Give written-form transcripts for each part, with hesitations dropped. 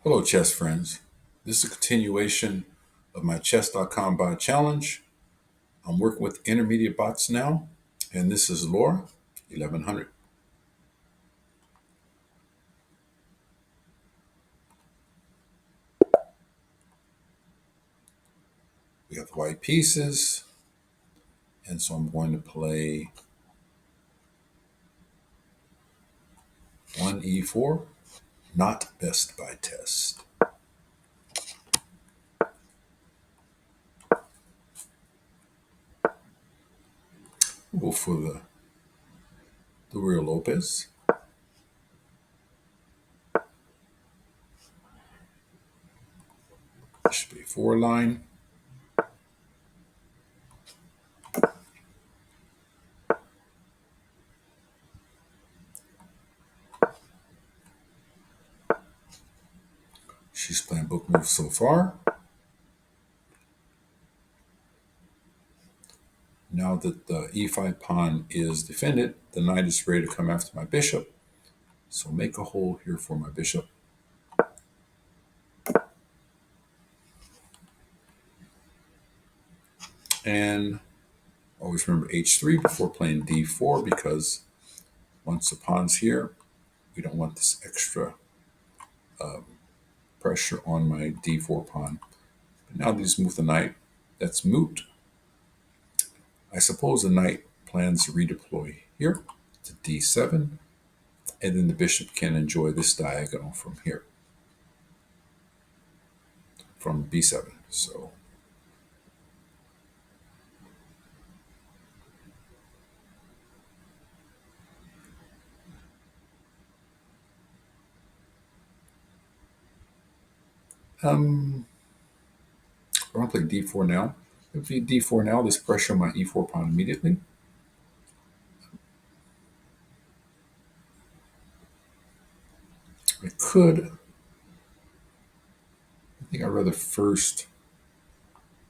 Hello, chess friends. This is a continuation of my chess.com bot challenge. I'm working with intermediate bots now, and this is Laura, 1100. We have the white pieces, and so I'm going to play 1e4, not best by test. We'll go for the real Lopez. This should be a 4 line. She's playing book moves so far. Now that the e5 pawn is defended, the knight is ready to come after my bishop. So make a hole here for my bishop. And always remember h3 before playing d4, because once the pawn's here, we don't want this extra pressure on my d4 pawn. But now they just move the knight. That's moot. I suppose the knight plans to redeploy here to d7, and then the bishop can enjoy this diagonal from here, from b7. So I want to play d4 now. If we d4 now, there's pressure on my e4 pawn immediately. I think I'd rather first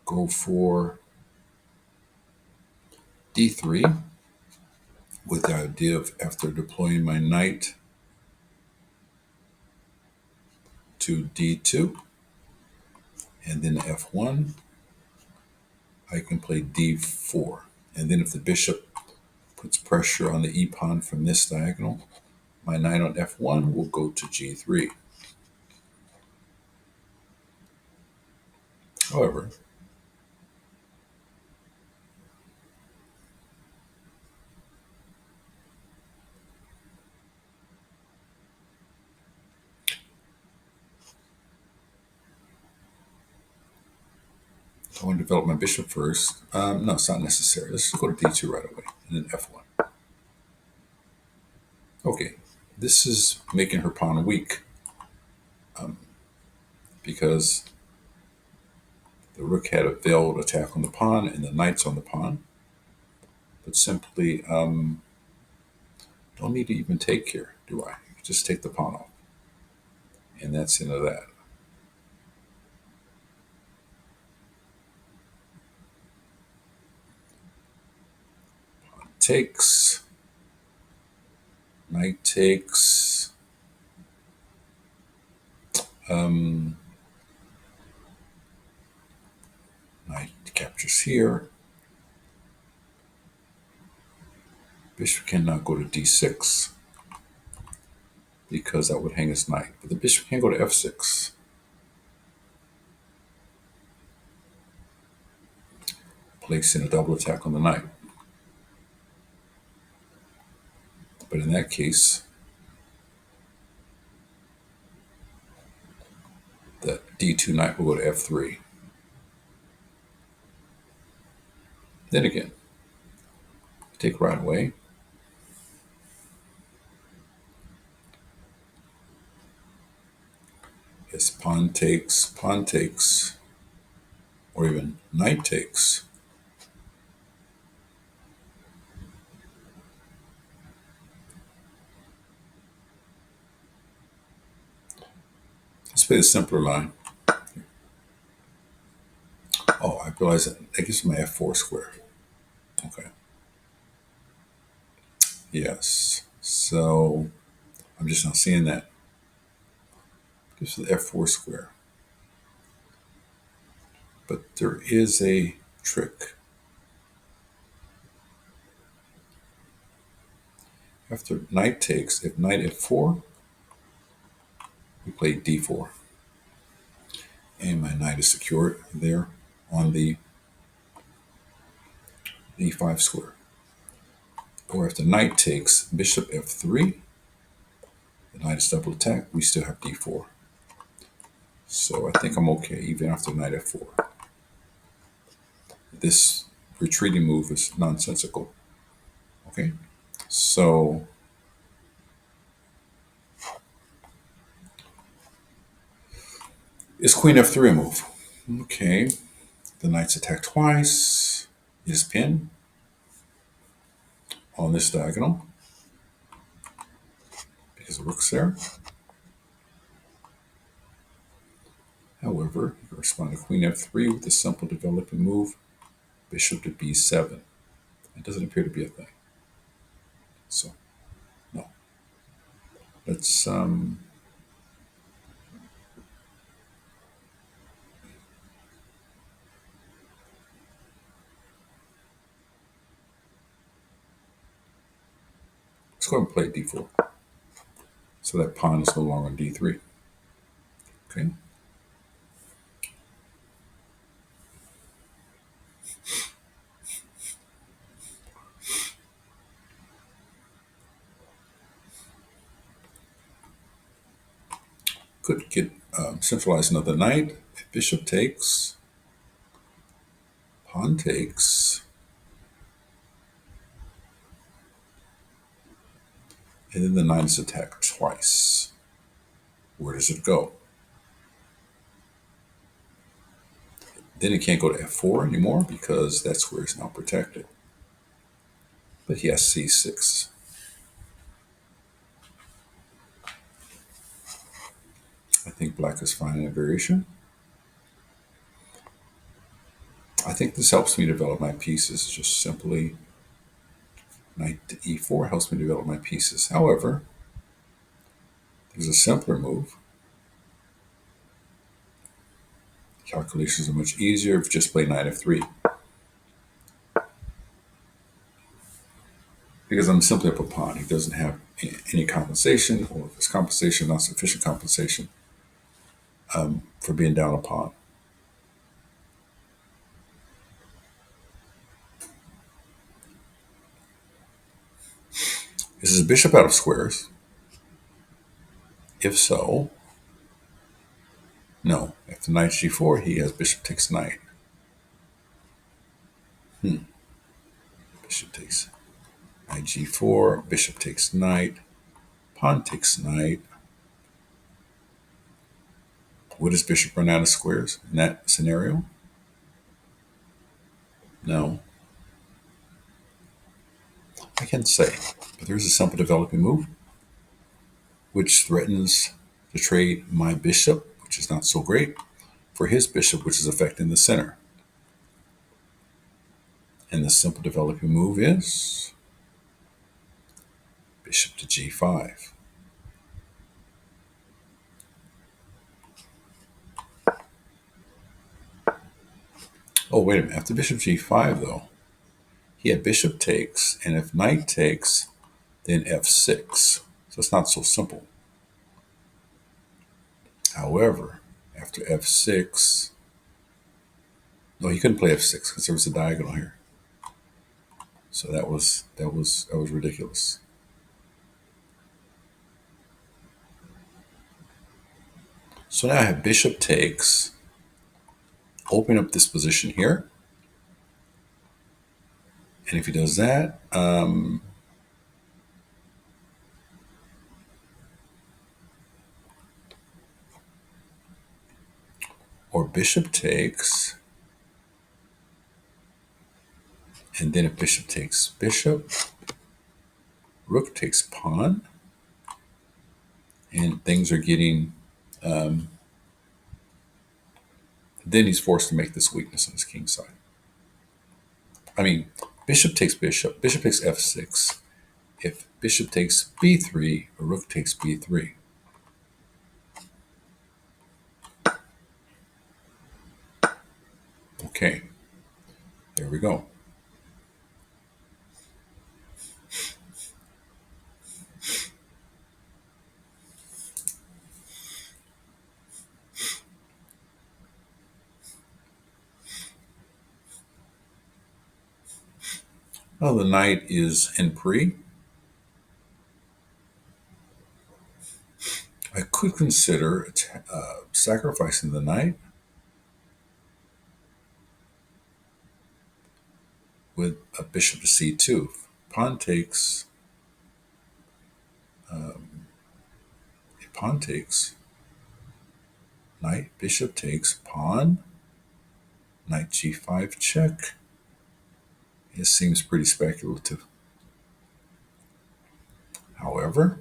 go for d3 with the idea of, after deploying my knight to d2 and then f1, I can play d4. And then if the bishop puts pressure on the e pawn from this diagonal, my knight on f1 will go to g3. However, I want to develop my bishop first. No, it's not necessary. Let's just go to d2 right away, and then f1. Okay, this is making her pawn weak, because the rook had a veiled attack on the pawn, and the knight's on the pawn. But simply, don't need to even take here, do I? Just take the pawn off, and that's the end of that. Takes, knight takes, knight captures here. Bishop cannot go to d6 because that would hang his knight. But the bishop can go to f6. Placing a double attack on the knight. But in that case, the d2 knight will go to f3. Then again, take right away. Yes, pawn takes, or even knight takes. Let's play the simpler line. Oh, I realize that gives me my f4 square. Okay. Yes. So I'm just not seeing that. Gives the f4 square. But there is a trick. After knight takes, if knight f4, we play d4. And my knight is secured there on the e5 square. Or if the knight takes bishop f3, the knight is double attacked, we still have d4. So I think I'm okay even after knight f4. This retreating move is nonsensical. Okay, so is queen f3 a move? Okay, the knight's attacked twice. Is pinned on this diagonal because the rook's there. However, you respond to queen f3 with a simple developing move, bishop to b7. It doesn't appear to be a thing. So, no. Let's go ahead and play d4. So that pawn is no longer on d3. Okay. Could get centralize another knight. If bishop takes, pawn takes, and then the knight is attacked twice. Where does it go? Then it can't go to f4 anymore because that square is now protected. But he has c6. I think black is fine in a variation. I think this helps me develop my pieces. Just simply knight to e4 helps me develop my pieces. However, there's a simpler move. Calculations are much easier if you just play knight f3. Because I'm simply up a pawn. He doesn't have any compensation, or if it's compensation, not sufficient compensation for being down a pawn. Is his bishop out of squares? If so, no. After knight g4, he has bishop takes knight. Bishop takes knight g4, bishop takes knight, pawn takes knight. Would his bishop run out of squares in that scenario? No. I can't say. But there's a simple developing move which threatens to trade my bishop, which is not so great, for his bishop, which is affecting the center. And the simple developing move is bishop to g5. Oh, wait a minute. After bishop g5, though, he had bishop takes, and if knight takes, then f6. So it's not so simple. However, after f6, no, he couldn't play f6 because there was a diagonal here. So that was ridiculous. So now I have bishop takes, open up this position here. And if he does that, or bishop takes, and then if bishop takes bishop, rook takes pawn, and things are getting, then he's forced to make this weakness on his king side. I mean, bishop takes bishop takes f6. If bishop takes b3, or rook takes b3. Okay, there we go. Well, the knight is in pre. I could consider sacrificing the knight with a bishop to c2. Pawn takes, pawn takes, knight, bishop takes, pawn, knight g5 check. It seems pretty speculative. However,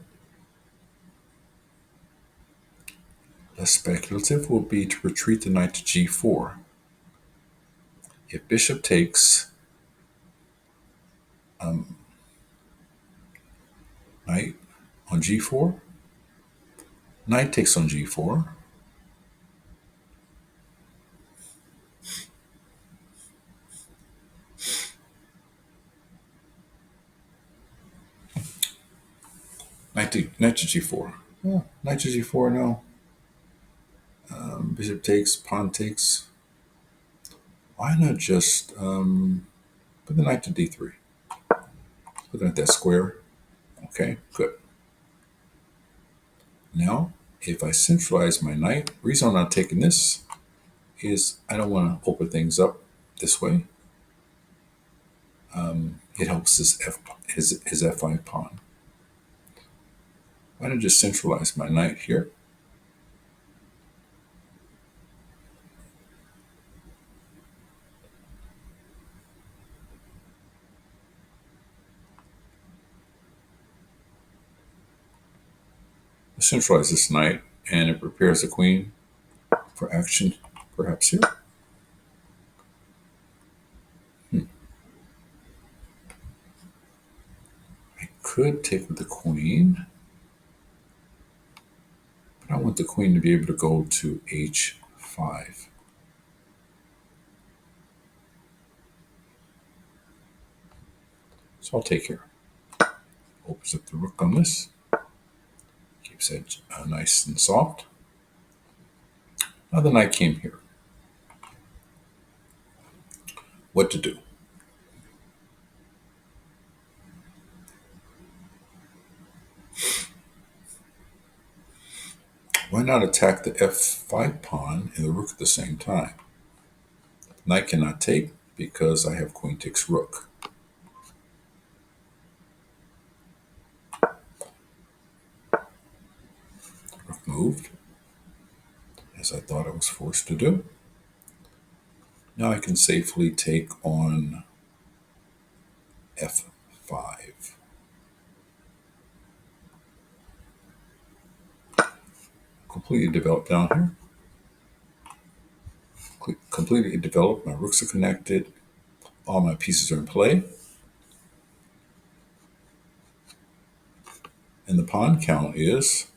less speculative will be to retreat the knight to g4. If bishop takes, knight on g4, knight takes on g4, knight to g4. Oh, knight to g4, no. Bishop takes, pawn takes. Why not just put the knight to d3? Looking at that square. Okay, good. Now, if I centralize my knight, reason I'm not taking this is I don't want to open things up this way. It helps his f5 pawn. Why don't I just centralize my knight here? Centralize this knight, and it prepares the queen for action, perhaps here. I could take with the queen, but I want the queen to be able to go to h5. So I'll take here. Opens up the rook on this. Keeps it nice and soft. Now the knight came here. What to do? Why not attack the f5 pawn and the rook at the same time? Knight cannot take because I have queen takes rook. Rook moved, as I thought I was forced to do. Now I can safely take on f5. Completely developed down here. Completely developed. My rooks are connected. All my pieces are in play. And the pawn count is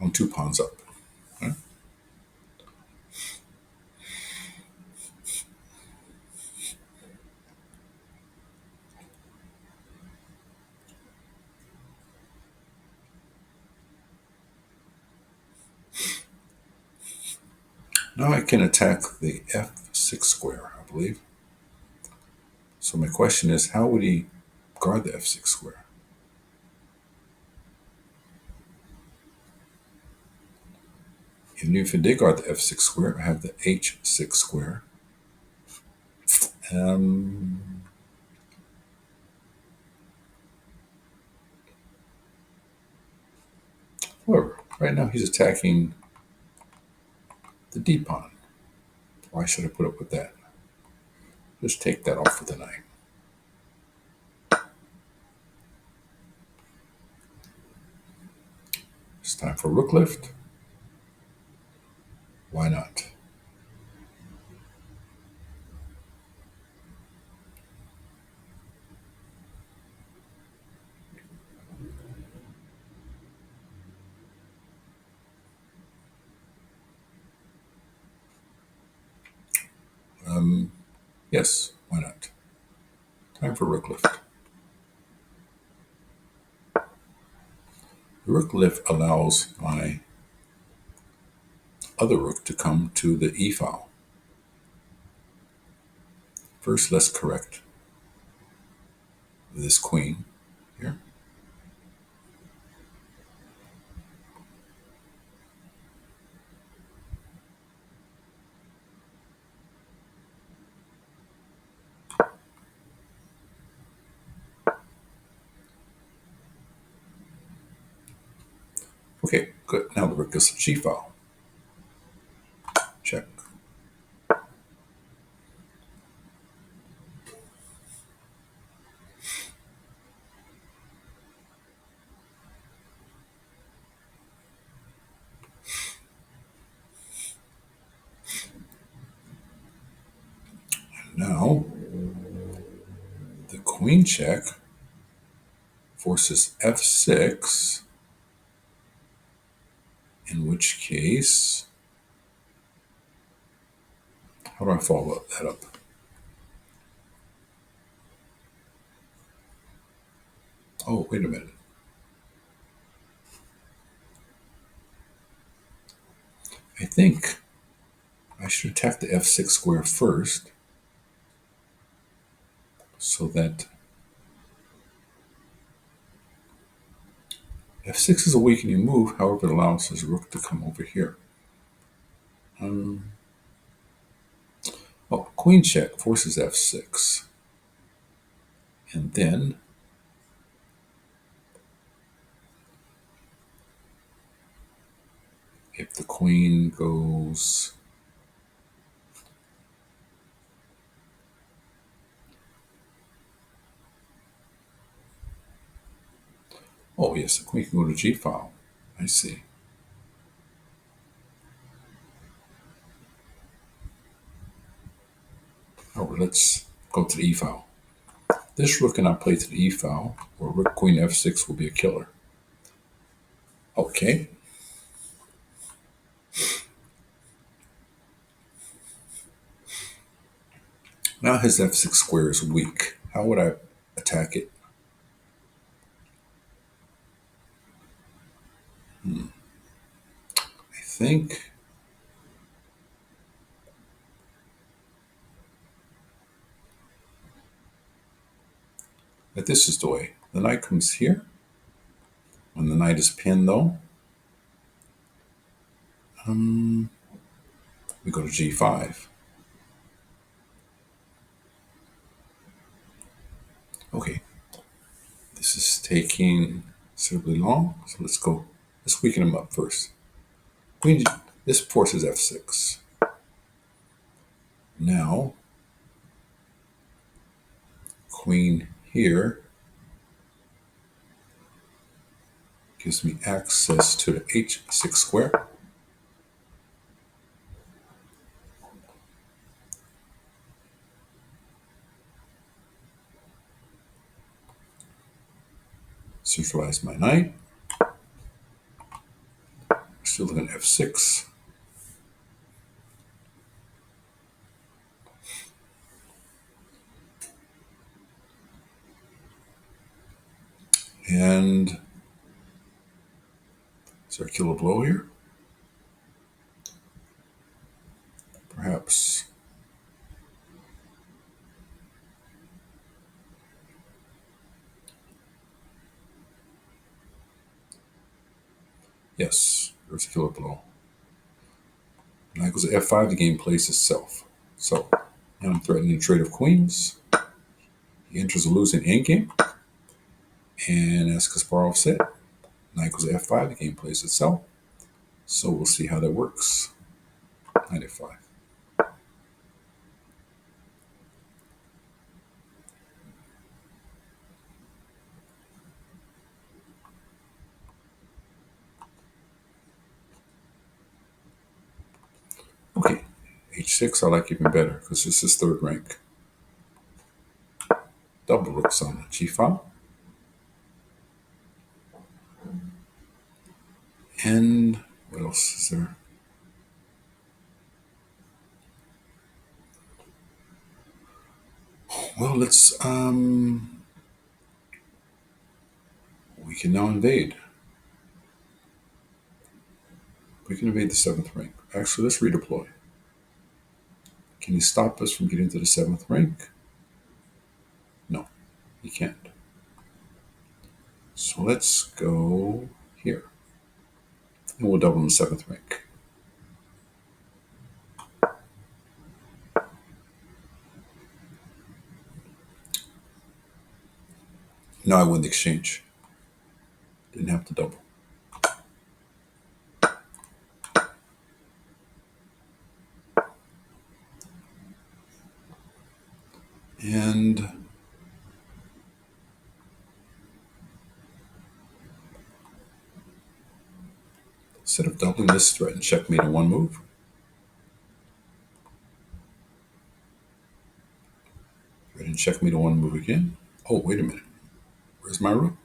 I'm 2 pawns up. Okay? Now I can attack the f6 square, I believe. So my question is, how would he guard the f6 square? Even if he did guard the f6 square, I have the h6 square. However, right now he's attacking the d pawn. Why should I put up with that? Just take that off with the knight. It's time for rook lift. Why not? Yes, why not? Time for rook lift. The rook lift allows my other rook to come to the e file. First, let's correct this queen here. Okay, good. Now the rook goes to g file. Check. Now, the queen check forces f6, in which case, how do I follow that up? Oh, wait a minute. I think I should attack the f6 square first, so that f6 is a weakening move, however it allows his rook to come over here. Well, queen check forces f6. And then if the queen goes, oh yes, the queen can go to g file. I see. Oh, let's go to the e file. This rook cannot play to the e file, or rook queen f6 will be a killer. Okay. Now his f6 square is weak. How would I attack it? I think that this is the way. The knight comes here. When the knight is pinned, though, we go to g5. Okay, this is taking considerably long, so let's go. Let's weaken him up first. Queen, this forces f6. Now, queen here gives me access to the h6 square. Centralize my knight. Still looking at f6. And is there a killer blow here? Perhaps. Yes, there's a killer blow. Knight goes to f5, the game plays itself. So, now I'm threatening a trade of queens. He enters a losing endgame. And as Kasparov said, knight goes to f5, the game plays itself. So we'll see how that works. Knight f5. Okay, h6 I like even better because this is third rank. Double rooks on g file. And what else is there? Well, we can now invade. We can invade the seventh rank. Actually, let's redeploy. Can he stop us from getting to the seventh rank? No, he can't. So let's go here. And we'll double in the seventh rank. Now I win the exchange. Didn't have to double. And instead of doubling this, threaten checkmate in one move. Threaten checkmate in one move again. Oh, wait a minute. Where's my rook?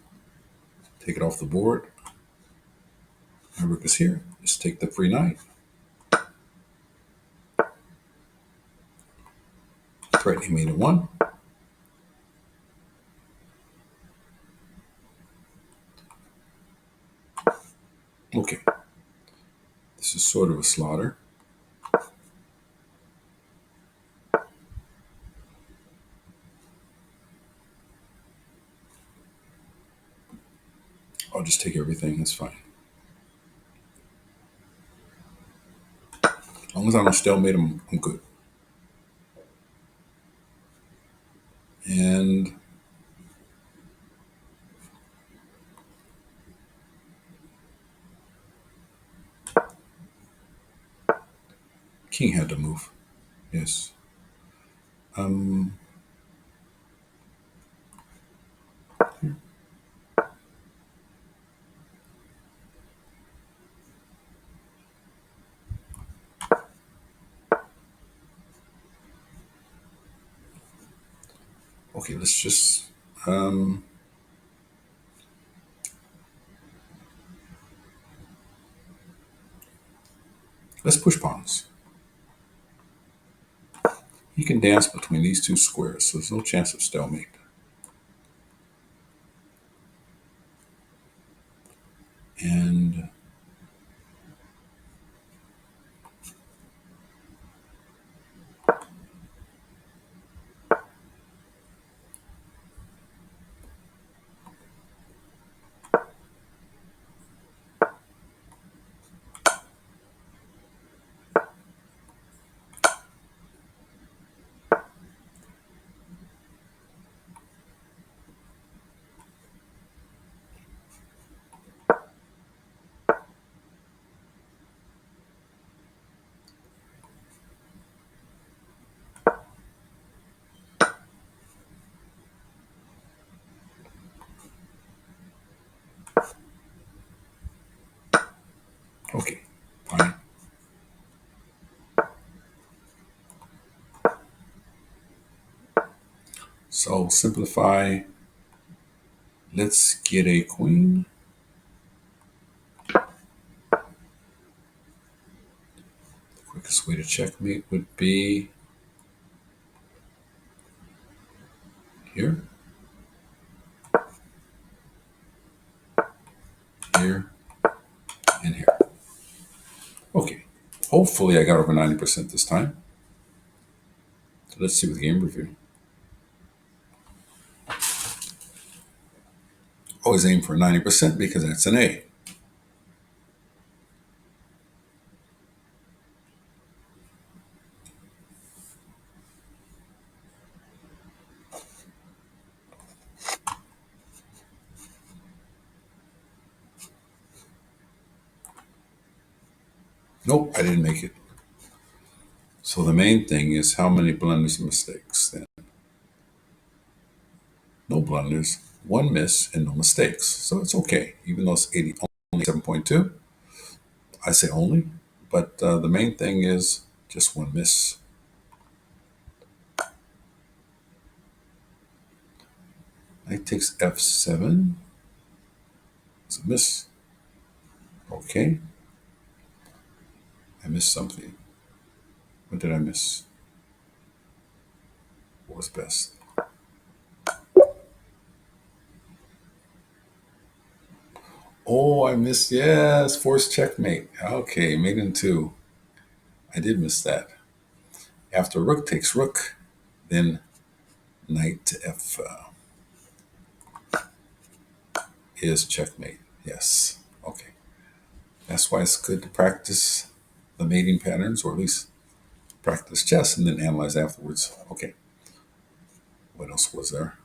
Take it off the board. My rook is here. Just take the free knight. Threatening mate in one. Okay. This is sort of a slaughter. I'll just take everything. That's fine. As long as I don't stalemate, I'm good. And king had to move. Yes. Okay, let's just let's push pawns. He can dance between these two squares, so there's no chance of stalemate. And okay, fine. So simplify. Let's get a queen. The quickest way to checkmate would be here, here, and here. Okay. Hopefully I got over 90% this time. So let's see with game review. Always aim for 90% because that's an A. Nope, I didn't make it. So the main thing is how many blunders and mistakes then. No blunders, one miss, and no mistakes. So it's okay, even though it's 80, only 7.2. I say only, but the main thing is just one miss. Knight takes f7. It's a miss. Okay. I missed something. What did I miss? What was best? Oh, I missed. Yes, forced checkmate. Okay, mate in two. I did miss that. After rook takes rook, then knight to f is checkmate. Yes. Okay. That's why it's good to practice the mating patterns, or at least practice chess and then analyze afterwards. Okay. What else was there?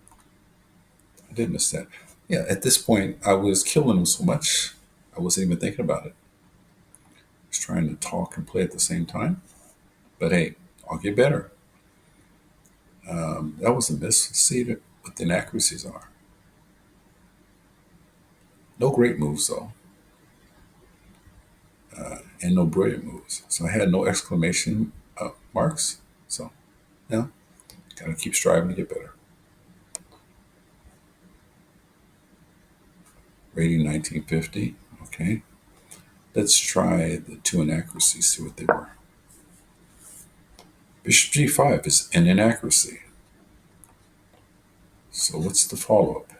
I did miss that. Yeah, at this point, I was killing him so much, I wasn't even thinking about it. I was trying to talk and play at the same time. But hey, I'll get better. That was a miss. Let's see what the inaccuracies are. No great moves, though, and no brilliant moves. So I had no exclamation marks. So, yeah, gotta keep striving to get better. Rating 1950. Okay. Let's try the two inaccuracies, see what they were. Bishop g5 is an inaccuracy. So what's the follow-up?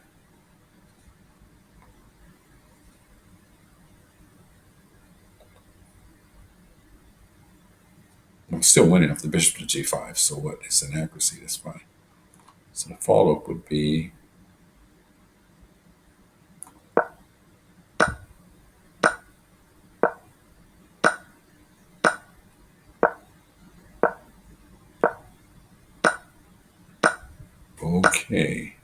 I'm still winning off the bishop to g5, so what? It's an accuracy, that's fine. So the follow-up would be okay.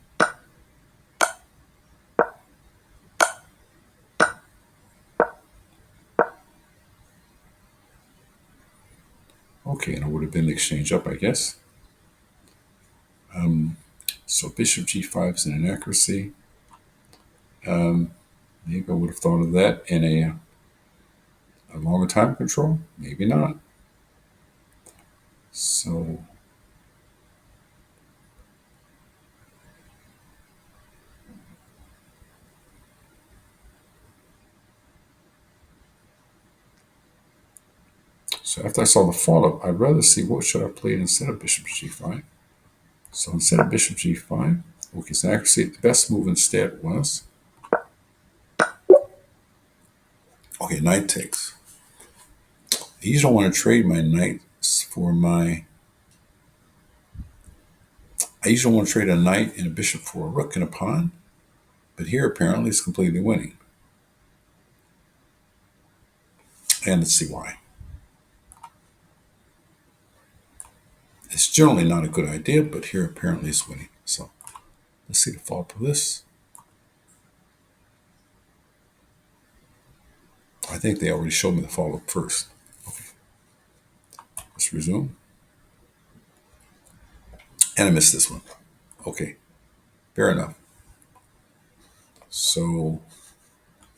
Okay, and it would have been the exchange up, I guess. So bishop g5 is an inaccuracy. Maybe I would have thought of that in a longer time control. Maybe not. So after I saw the follow-up, I'd rather see what should I play instead of bishop g5. So instead of bishop g5, okay, so accuracy, the best move instead was, okay, knight takes. I usually don't want to trade my knights for my, I usually want to trade a knight and a bishop for a rook and a pawn, but here apparently it's completely winning. And let's see why. It's generally not a good idea, but here apparently it's winning. So let's see the follow-up of this. I think they already showed me the follow-up first. Okay, let's resume. And I missed this one. Okay, fair enough. So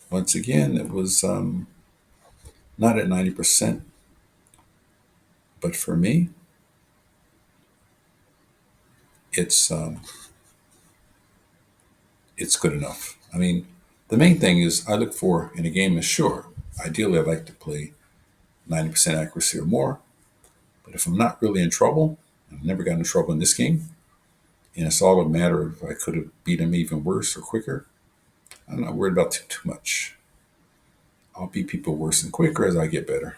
once again, it was not at 90%, but for me, it's it's good enough. I mean, the main thing is I look for in a game is sure. Ideally, I'd like to play 90% accuracy or more. But if I'm not really in trouble, I've never gotten in trouble in this game, and it's all a matter of I could have beat him even worse or quicker. I'm not worried about too much. I'll beat people worse and quicker as I get better.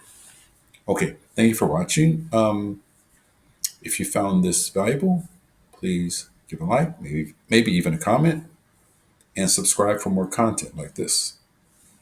Okay, thank you for watching. If you found this valuable, please give a like, maybe even a comment, and subscribe for more content like this.